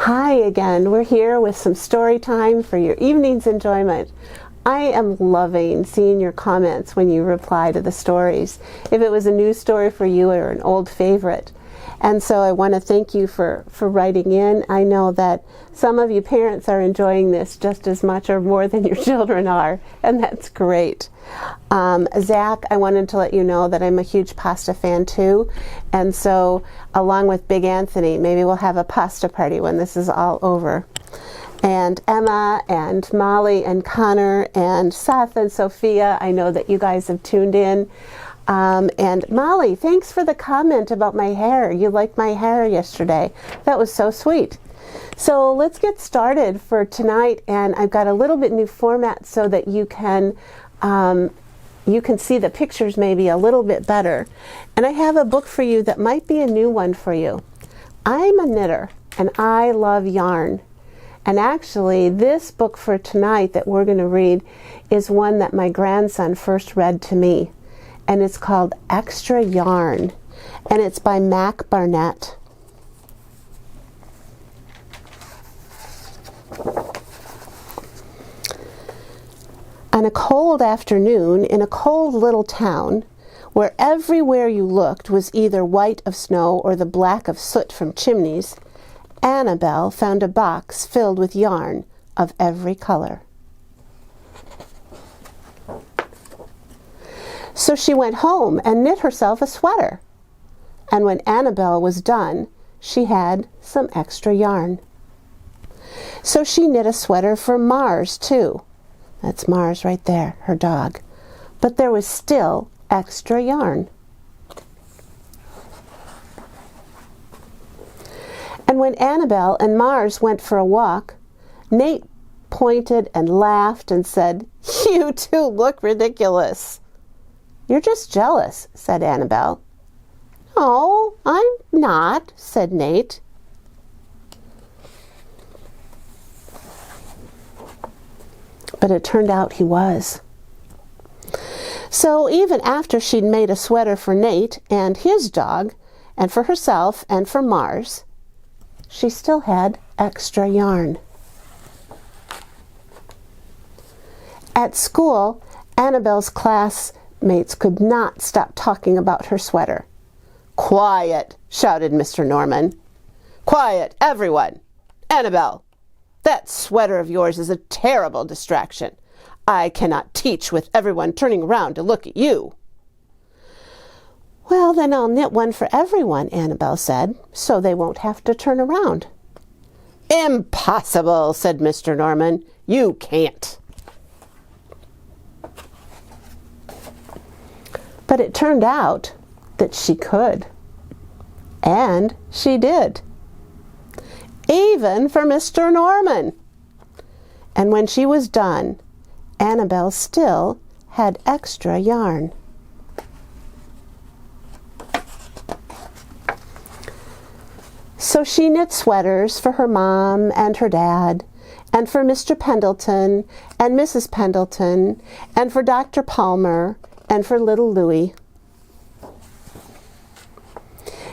Hi again. We're here with some story time for your evening's enjoyment. I am loving seeing your comments when you reply to the stories, if it was a new story for you or an old favorite. And so I want to thank you for writing in. I know that some of you parents are enjoying this just as much or more than your children are, and that's great. Zach, I wanted to let you know that I'm a huge pasta fan too, and so along with Big Anthony, maybe we'll have a pasta party when this is all over. And Emma and Molly and Connor and Seth and Sophia, I know that you guys have tuned in. And Molly, thanks for the comment about my hair. You liked my hair yesterday. That was so sweet. So let's get started for tonight, and I've got a little bit new format so that you can see the pictures maybe a little bit better. And I have a book for you that might be a new one for you. I'm a knitter, and I love yarn. And actually, this book for tonight that we're going to read is one that my grandson first read to me. And it's called Extra Yarn, and it's by Mac Barnett. On a cold afternoon in a cold little town, where everywhere you looked was either white of snow or the black of soot from chimneys, Annabelle found a box filled with yarn of every color. So she went home and knit herself a sweater. And when Annabelle was done, she had some extra yarn. So she knit a sweater for Mars, too. That's Mars right there, her dog. But there was still extra yarn. And when Annabelle and Mars went for a walk, Nate pointed and laughed and said, "You two look ridiculous." "You're just jealous," said Annabelle. "No, I'm not," said Nate. But it turned out he was. So even after she'd made a sweater for Nate and his dog, and for herself and for Mars, she still had extra yarn. At school, Annabelle's classmates could not stop talking about her sweater. "Quiet!" shouted Mr. Norman. "Quiet, everyone! Annabelle, that sweater of yours is a terrible distraction. I cannot teach with everyone turning around to look at you." "Well, then I'll knit one for everyone," Annabelle said, "so they won't have to turn around." "Impossible," said Mr. Norman. "You can't." But it turned out that she could. And she did. Even for Mr. Norman. And when she was done, Annabelle still had extra yarn. So she knit sweaters for her mom and her dad, and for Mr. Pendleton and Mrs. Pendleton, and for Dr. Palmer, and for little Louie.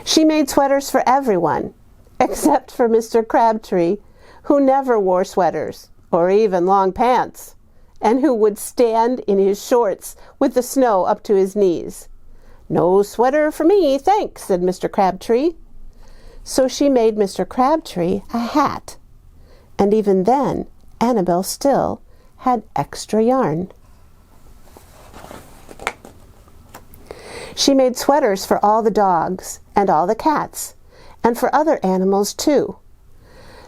She made sweaters for everyone, except for Mr. Crabtree, who never wore sweaters, or even long pants, and who would stand in his shorts with the snow up to his knees. "No sweater for me, thanks," said Mr. Crabtree. So she made Mr. Crabtree a hat, and even then Annabelle still had extra yarn. She made sweaters for all the dogs and all the cats, and for other animals too.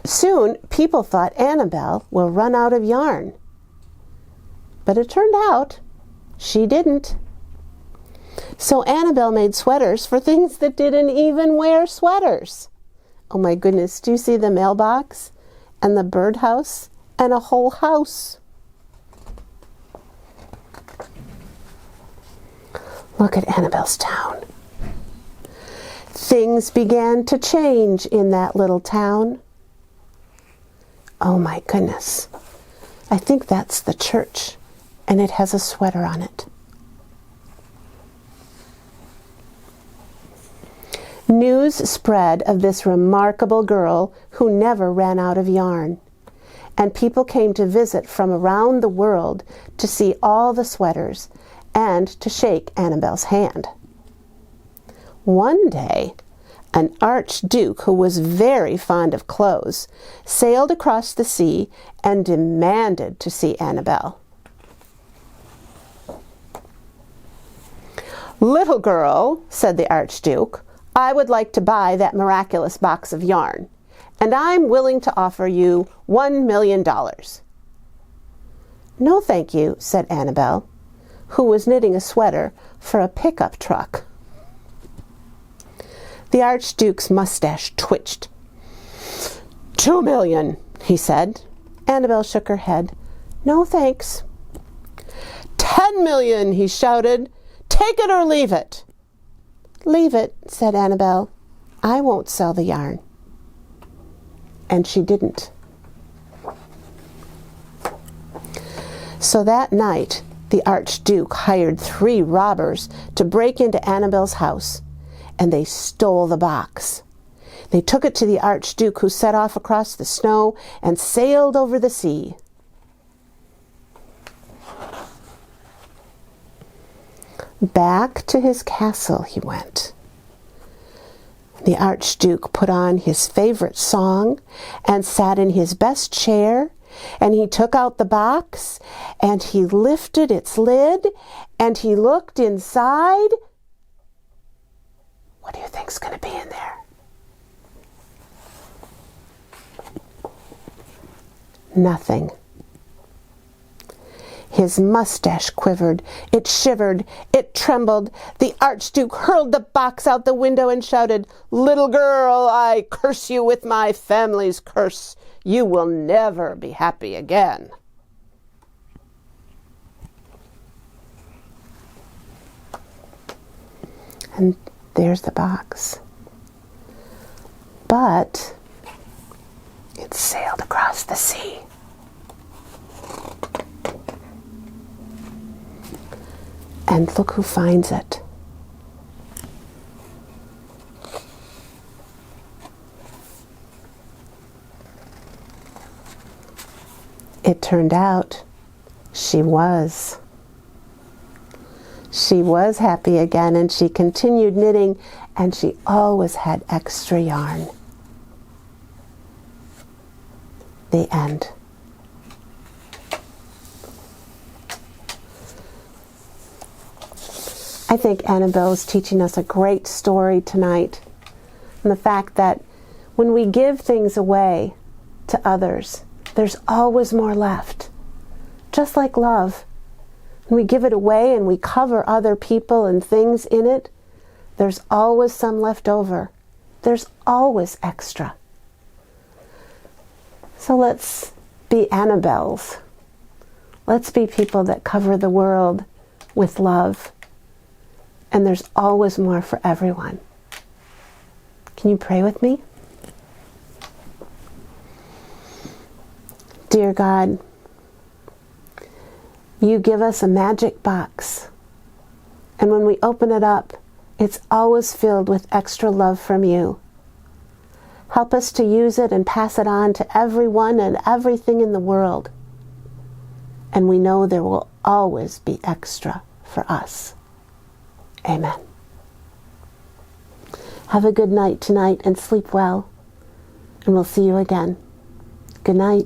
Soon people thought Annabelle will run out of yarn. But it turned out she didn't. So Annabelle made sweaters for things that didn't even wear sweaters. Oh my goodness, do you see the mailbox and the birdhouse and a whole house? Look at Annabelle's town. Things began to change in that little town. Oh my goodness. I think that's the church, and it has a sweater on it. News spread of this remarkable girl who never ran out of yarn, and people came to visit from around the world to see all the sweaters and to shake Annabelle's hand. One day, an archduke who was very fond of clothes sailed across the sea and demanded to see Annabelle. "Little girl," said the archduke, "I would like to buy that miraculous box of yarn, and I'm willing to offer you $1 million. "No, thank you," said Annabelle, who was knitting a sweater for a pickup truck. The archduke's mustache twitched. "2 million, he said. Annabelle shook her head. "No, thanks." "10 million, he shouted. "Take it or leave it." "Leave it," said Annabelle. "I won't sell the yarn." And she didn't. So that night, the archduke hired 3 robbers to break into Annabelle's house, and they stole the box. They took it to the archduke, who set off across the snow and sailed over the sea. Back to his castle he went. The archduke put on his favorite song and sat in his best chair, and he took out the box, and he lifted its lid, and he looked inside. What do you think's going to be in there? Nothing. His mustache quivered, it shivered, it trembled. The archduke hurled the box out the window and shouted, "Little girl, I curse you with my family's curse. You will never be happy again." And there's the box. But it sailed across the sea. And look who finds it. It turned out she was. She was happy again, and she continued knitting, and she always had extra yarn. The end. I think Annabelle is teaching us a great story tonight, and the fact that when we give things away to others, there's always more left. Just like love. When we give it away and we cover other people and things in it, there's always some left over. There's always extra. So let's be Annabelles. Let's be people that cover the world with love. And there's always more for everyone. Can you pray with me? Dear God, you give us a magic box. And when we open it up, it's always filled with extra love from you. Help us to use it and pass it on to everyone and everything in the world. And we know there will always be extra for us. Amen. Have a good night tonight and sleep well. And we'll see you again. Good night.